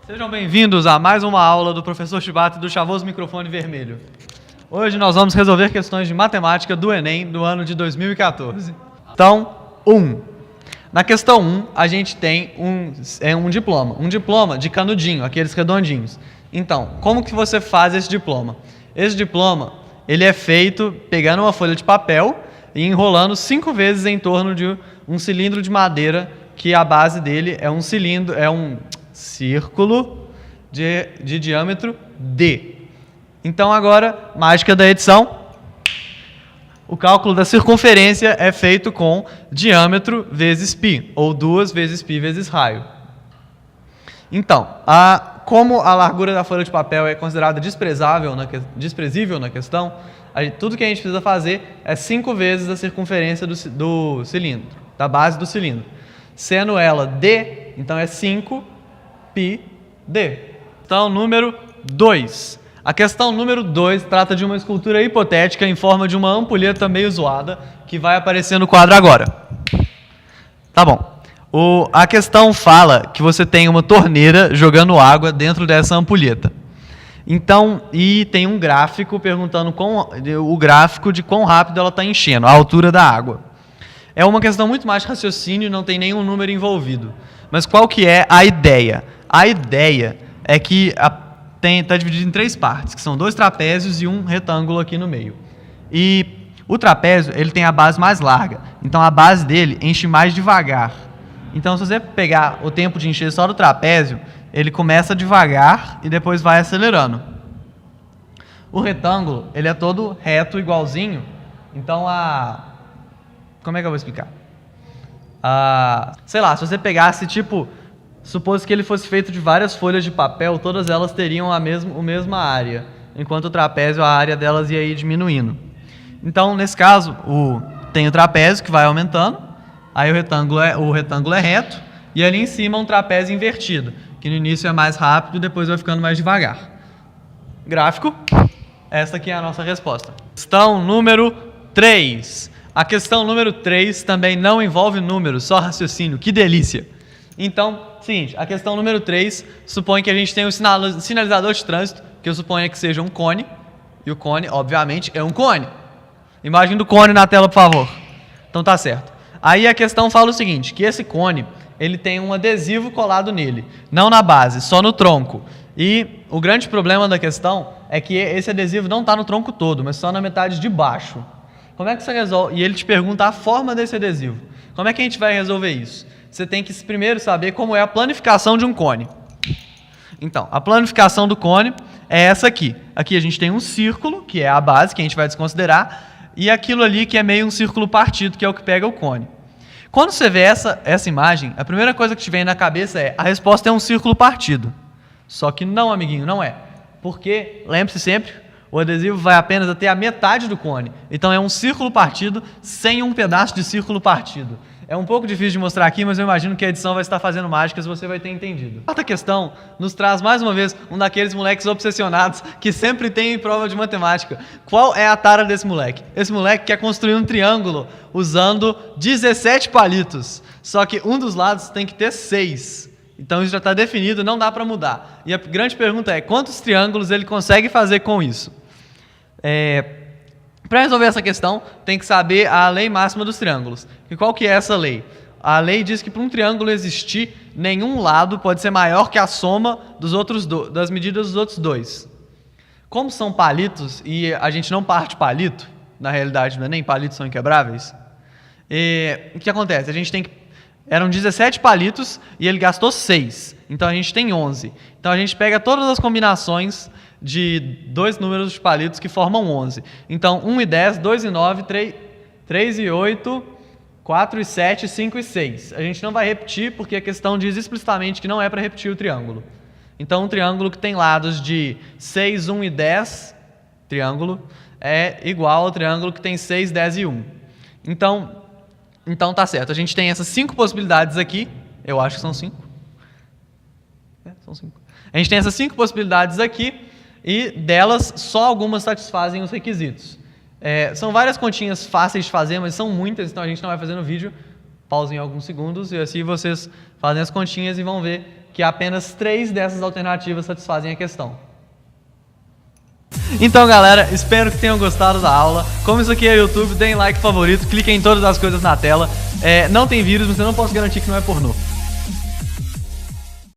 Sejam bem-vindos a mais uma aula do professor Shibata do chavoso microfone vermelho. Hoje nós vamos resolver questões de matemática do Enem do ano de 2014. Então, 1. Na questão 1, a gente tem um diploma de canudinho, aqueles redondinhos. Então, como que você faz esse diploma? Esse diploma, ele é feito pegando uma folha de papel e enrolando 5 vezes em torno de um cilindro de madeira, que a base dele é um círculo de diâmetro D. Então agora, mágica da edição, o cálculo da circunferência é feito com diâmetro vezes π, ou 2 vezes π vezes raio. Então, como a largura da folha de papel é considerada desprezível na questão, tudo que a gente precisa fazer é 5 vezes a circunferência do cilindro, da base do cilindro. Sendo ela D, então é 5πd. Então, número 2. A questão número 2 trata de uma escultura hipotética em forma de uma ampulheta meio zoada, que vai aparecer no quadro agora. Tá bom. A questão fala que você tem uma torneira jogando água dentro dessa ampulheta. Então, e tem um gráfico perguntando o gráfico de quão rápido ela está enchendo, a altura da água. É uma questão muito mais de raciocínio, não tem nenhum número envolvido. Mas qual que é a ideia? A ideia é que está dividido em 3 partes, que são 2 trapézios e um retângulo aqui no meio. E o trapézio, ele tem a base mais larga, então a base dele enche mais devagar. Então, se você pegar o tempo de encher só do trapézio, ele começa devagar e depois vai acelerando. O retângulo, ele é todo reto, igualzinho, então como é que eu vou explicar? Sei lá, se você pegasse, supôs que ele fosse feito de várias folhas de papel, todas elas teriam a mesma área, enquanto o trapézio, a área delas ia ir diminuindo. Então, nesse caso, tem o trapézio que vai aumentando, aí o retângulo é reto, e ali em cima um trapézio invertido, que no início é mais rápido e depois vai ficando mais devagar. Gráfico, essa aqui é a nossa resposta. Questão número 3. A questão número 3 também não envolve números, só raciocínio. Que delícia! Então, seguinte, a questão número 3 supõe que a gente tem um sinalizador de trânsito, que eu suponho que seja um cone, e o cone, obviamente, é um cone. Imagem do cone na tela, por favor. Então tá certo. Aí a questão fala o seguinte, que esse cone, ele tem um adesivo colado nele, não na base, só no tronco. E o grande problema da questão é que esse adesivo não está no tronco todo, mas só na metade de baixo. Como é que você resolve? E ele te pergunta a forma desse adesivo. Como é que a gente vai resolver isso? Você tem que primeiro saber como é a planificação de um cone. Então, a planificação do cone é essa aqui. Aqui a gente tem um círculo, que é a base, que a gente vai desconsiderar, e aquilo ali que é meio um círculo partido, que é o que pega o cone. Quando você vê essa imagem, a primeira coisa que te vem na cabeça é a resposta é um círculo partido. Só que não, amiguinho, não é. Porque, lembre-se sempre, o adesivo vai apenas até a metade do cone. Então é um círculo partido sem um pedaço de círculo partido. É um pouco difícil de mostrar aqui, mas eu imagino que a edição vai estar fazendo mágicas e você vai ter entendido. A quarta questão nos traz mais uma vez um daqueles moleques obsessionados que sempre tem em prova de matemática. Qual é a tara desse moleque? Esse moleque quer construir um triângulo usando 17 palitos. Só que um dos lados tem que ter 6. Então isso já está definido, não dá para mudar. E a grande pergunta é, quantos triângulos ele consegue fazer com isso? Para resolver essa questão, tem que saber a lei máxima dos triângulos. E qual que é essa lei? A lei diz que para um triângulo existir, nenhum lado pode ser maior que a soma das medidas dos outros dois. Como são palitos, e a gente não parte palito, na realidade não é nem palitos são inquebráveis, o que acontece? Eram 17 palitos e ele gastou 6, então a gente tem 11. Então a gente pega todas as combinações de 2 números de palitos que formam 11. Então, 1 e 10, 2 e 9, 3 e 8, 4 e 7, 5 e 6. A gente não vai repetir porque a questão diz explicitamente que não é para repetir o triângulo. Então, um triângulo que tem lados de 6, 1 e 10, triângulo, é igual ao triângulo que tem 6, 10 e 1. Então tá certo. A gente tem essas 5 possibilidades aqui. Eu acho que são 5. São 5. A gente tem essas 5 possibilidades aqui. E delas, só algumas satisfazem os requisitos. São várias continhas fáceis de fazer, mas são muitas, então a gente não vai fazer no vídeo. Pausem alguns segundos e assim vocês fazem as continhas e vão ver que apenas 3 dessas alternativas satisfazem a questão. Então, galera, espero que tenham gostado da aula. Como isso aqui é YouTube, deem like favorito, cliquem em todas as coisas na tela. Não tem vírus, mas eu não posso garantir que não é pornô.